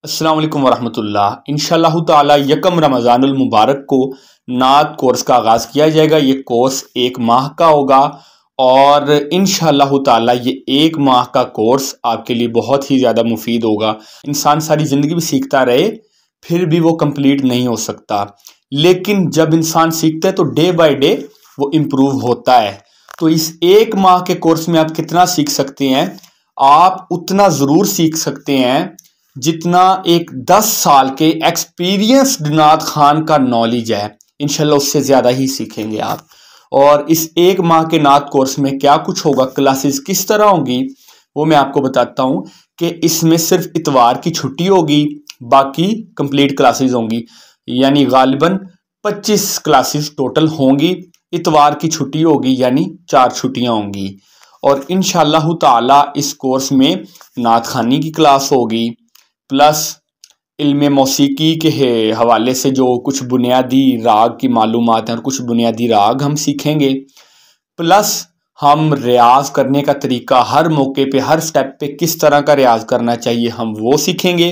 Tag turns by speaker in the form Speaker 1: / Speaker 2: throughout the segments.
Speaker 1: अस्सलाम वालेकुम वरहमतुल्लाह। इंशाअल्लाह ताला यकम रमज़ानुल मुबारक को नात कोर्स का आगाज़ किया जाएगा। ये कोर्स 1 माह का होगा और इंशाअल्लाह ताला ये 1 माह का कोर्स आपके लिए बहुत ही ज़्यादा मुफीद होगा। इंसान सारी ज़िंदगी भी सीखता रहे फिर भी वो कंप्लीट नहीं हो सकता, लेकिन जब इंसान सीखता है तो डे बाय डे वो इम्प्रूव होता है। तो इस 1 माह के कोर्स में आप कितना सीख सकते हैं? आप उतना ज़रूर सीख सकते हैं जितना एक 10 साल के एक्सपीरियंस्ड नात खान का नॉलेज है। इंशाल्लाह उससे ज़्यादा ही सीखेंगे आप। और इस 1 माह के नात कोर्स में क्या कुछ होगा, क्लासेस किस तरह होंगी, वो मैं आपको बताता हूँ कि इसमें सिर्फ इतवार की छुट्टी होगी, बाकी कंप्लीट क्लासेस होंगी। यानी गालिबन 25 क्लासेस टोटल होंगी। इतवार की छुट्टी होगी यानी 4 छुट्टियाँ होंगी। और इंशाअल्लाह ताला इस कोर्स में नात खानी की क्लास होगी, प्लस इल्म मौसीकी के हवाले से जो कुछ बुनियादी राग की मालूमात हैं और कुछ बुनियादी राग हम सीखेंगे। प्लस हम रियाज करने का तरीका, हर मौके पे हर स्टेप पे किस तरह का रियाज करना चाहिए हम वो सीखेंगे।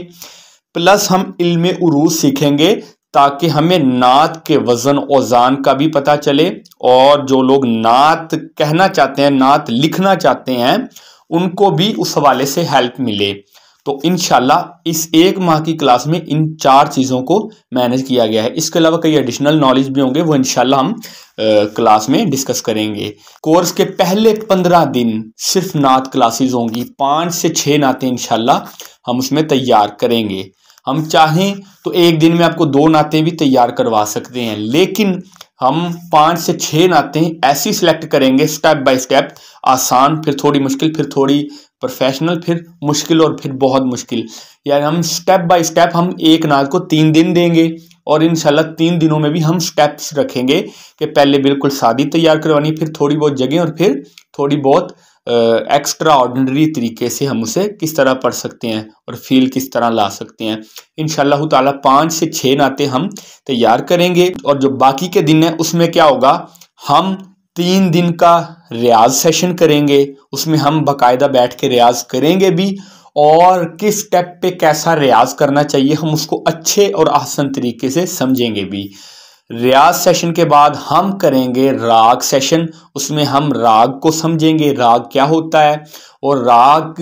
Speaker 1: प्लस हम इल्म उरूज सीखेंगे ताकि हमें नात के वज़न औज़ान का भी पता चले, और जो लोग नात कहना चाहते हैं, नात लिखना चाहते हैं, उनको भी उस हवाले से हेल्प मिले। तो इंशाल्लाह इस 1 माह की क्लास में इन 4 चीज़ों को मैनेज किया गया है। इसके अलावा कई एडिशनल नॉलेज भी होंगे, वो इंशाल्लाह हम क्लास में डिस्कस करेंगे। कोर्स के पहले 15 दिन सिर्फ नात क्लासेस होंगी। 5 से 6 नातें इंशाल्लाह हम उसमें तैयार करेंगे। हम चाहें तो एक दिन में आपको 2 नातें भी तैयार करवा सकते हैं, लेकिन हम 5 से 6 नातें ऐसी सिलेक्ट करेंगे स्टेप बाय स्टेप, आसान, फिर थोड़ी मुश्किल, फिर थोड़ी प्रोफेशनल, फिर मुश्किल और फिर बहुत मुश्किल। यानी हम स्टेप बाय स्टेप हम एक नात को 3 दिन देंगे और इंशाल्लाह 3 दिनों में भी हम स्टेप्स रखेंगे कि पहले बिल्कुल सादी तैयार करवानी, फिर थोड़ी बहुत जगह और फिर थोड़ी बहुत एक्स्ट्रा ऑर्डिनरी तरीके से हम उसे किस तरह पढ़ सकते हैं और फील किस तरह ला सकते हैं। इंशाल्लाह ताला 5 से 6 नाते हम तैयार करेंगे। और जो बाकी के दिन है उसमें क्या होगा, हम 3 दिन का रियाज सेशन करेंगे। उसमें हम बाकायदा बैठ के रियाज करेंगे भी, और किस स्टेप पे कैसा रियाज करना चाहिए हम उसको अच्छे और आसान तरीके से समझेंगे भी। रियाज सेशन के बाद हम करेंगे राग सेशन। उसमें हम राग को समझेंगे, राग क्या होता है, और राग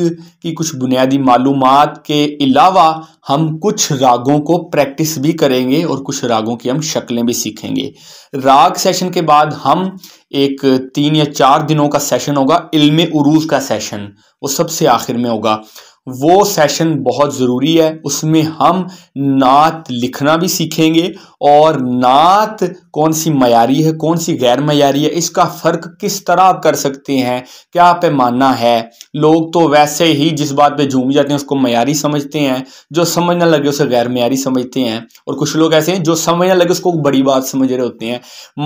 Speaker 1: की कुछ बुनियादी मालूमात के अलावा हम कुछ रागों को प्रैक्टिस भी करेंगे और कुछ रागों की हम शक्लें भी सीखेंगे। राग सेशन के बाद हम एक 3 या 4 दिनों का सेशन होगा, इल्मे उरूज का सेशन, वो सबसे आखिर में होगा। वो सेशन बहुत ज़रूरी है। उसमें हम नात लिखना भी सीखेंगे और नात कौन सी मयारी है, कौन सी गैर मयारी है, इसका फ़र्क किस तरह आप कर सकते हैं, क्या पैमाना है। लोग तो वैसे ही जिस बात पे झूम जाते हैं उसको मयारी समझते हैं, जो समझ ना लगे उसे गैर मयारी समझते हैं, और कुछ लोग ऐसे हैं जो समझ ना लगे उसको बड़ी बात समझ रहे होते हैं।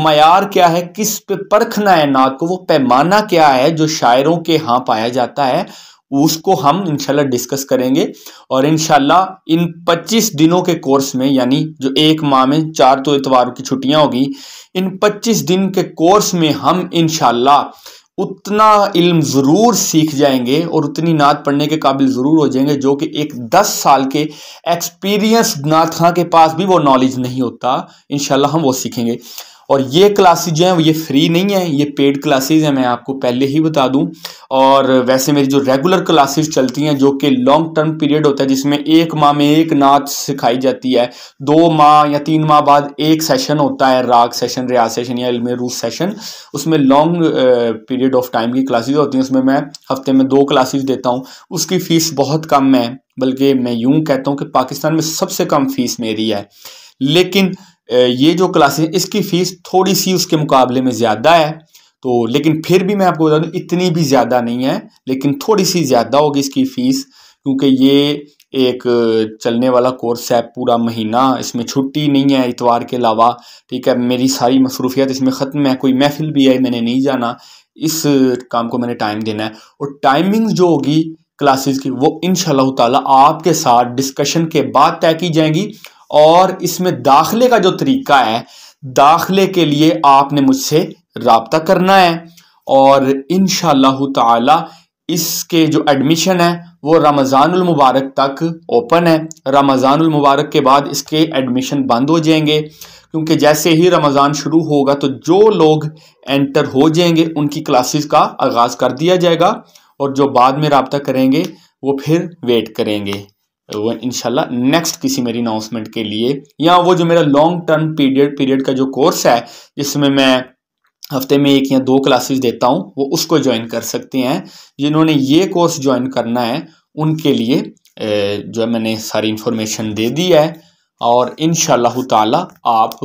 Speaker 1: मयार क्या है, किस पे परखना है नात को, वो पैमाना क्या है जो शायरों के यहाँ पाया जाता है, उसको हम इंशाल्लाह डिस्कस करेंगे। और इंशाल्लाह इन 25 दिनों के कोर्स में, यानी जो 1 माह में 4 तो इतवार की छुट्टियां होगी, इन 25 दिन के कोर्स में हम इंशाल्लाह उतना इल्म ज़रूर सीख जाएंगे और उतनी नात पढ़ने के काबिल ज़रूर हो जाएंगे जो कि एक 10 साल के एक्सपीरियंस नात खां के पास भी वो नॉलेज नहीं होता। इंशाल्लाह हम वो सीखेंगे। और ये क्लासेज जो हैं ये फ्री नहीं है, ये पेड क्लासेज हैं, मैं आपको पहले ही बता दूं। और वैसे मेरी जो रेगुलर क्लासेज चलती हैं जो कि लॉन्ग टर्म पीरियड होता है, जिसमें 1 माह में एक नात सिखाई जाती है, 2 माह या 3 माह बाद एक सेशन होता है, राग सेशन, रियाज सेशन या इल्मे रूज सेशन। उसमें लॉन्ग पीरियड ऑफ टाइम की क्लासेज होती हैं। उसमें मैं हफ्ते में 2 क्लासेज देता हूँ। उसकी फ़ीस बहुत कम है, बल्कि मैं यूँ कहता हूँ कि पाकिस्तान में सबसे कम फ़ीस मेरी है। लेकिन ये जो क्लासेस, इसकी फ़ीस थोड़ी सी उसके मुकाबले में ज़्यादा है, तो लेकिन फिर भी मैं आपको बता दूँ इतनी भी ज़्यादा नहीं है, लेकिन थोड़ी सी ज़्यादा होगी इसकी फ़ीस, क्योंकि ये एक चलने वाला कोर्स है पूरा महीना। इसमें छुट्टी नहीं है इतवार के अलावा, ठीक है। मेरी सारी मसरूफियत इसमें ख़त्म है, कोई महफिल भी है मैंने नहीं जाना, इस काम को मैंने टाइम देना है। और टाइमिंग जो होगी क्लासेस की वो इंशाअल्लाह ताला आपके साथ डिस्कशन के बाद तय की जाएंगी। और इसमें दाखिले का जो तरीका है, दाखिले के लिए आपने मुझसे राब्ता करना है, और इंशाअल्लाह ताला इसके जो एडमिशन है वो रमज़ानुल मुबारक तक ओपन है। रमज़ानुल मुबारक के बाद इसके एडमिशन बंद हो जाएंगे, क्योंकि जैसे ही रमज़ान शुरू होगा तो जो लोग एंटर हो जाएंगे उनकी क्लासेस का आगाज़ कर दिया जाएगा, और जो बाद में रब्ता करेंगे वो फिर वेट करेंगे वो इंशाल्लाह नेक्स्ट किसी मेरी अनाउंसमेंट के लिए, या वो जो मेरा लॉन्ग टर्म पीरियड का जो कोर्स है जिसमें मैं हफ्ते में 1 या 2 क्लासेस देता हूँ, वो उसको ज्वाइन कर सकते हैं। जिन्होंने ये कोर्स ज्वाइन करना है उनके लिए जो है मैंने सारी इन्फॉर्मेशन दे दी है, और इंशाअल्लाह ताला आप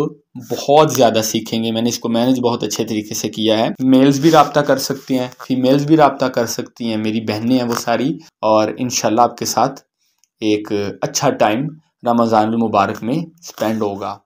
Speaker 1: बहुत ज़्यादा सीखेंगे। मैंने इसको मैनेज बहुत अच्छे तरीके से किया है। मेल्स भी रब्ता कर सकती हैं, फीमेल्स भी रब्ता कर सकती हैं, मेरी बहनें हैं वो सारी, और इंशाअल्लाह आपके साथ एक अच्छा टाइम रमज़ानुल मुबारक में स्पेंड होगा।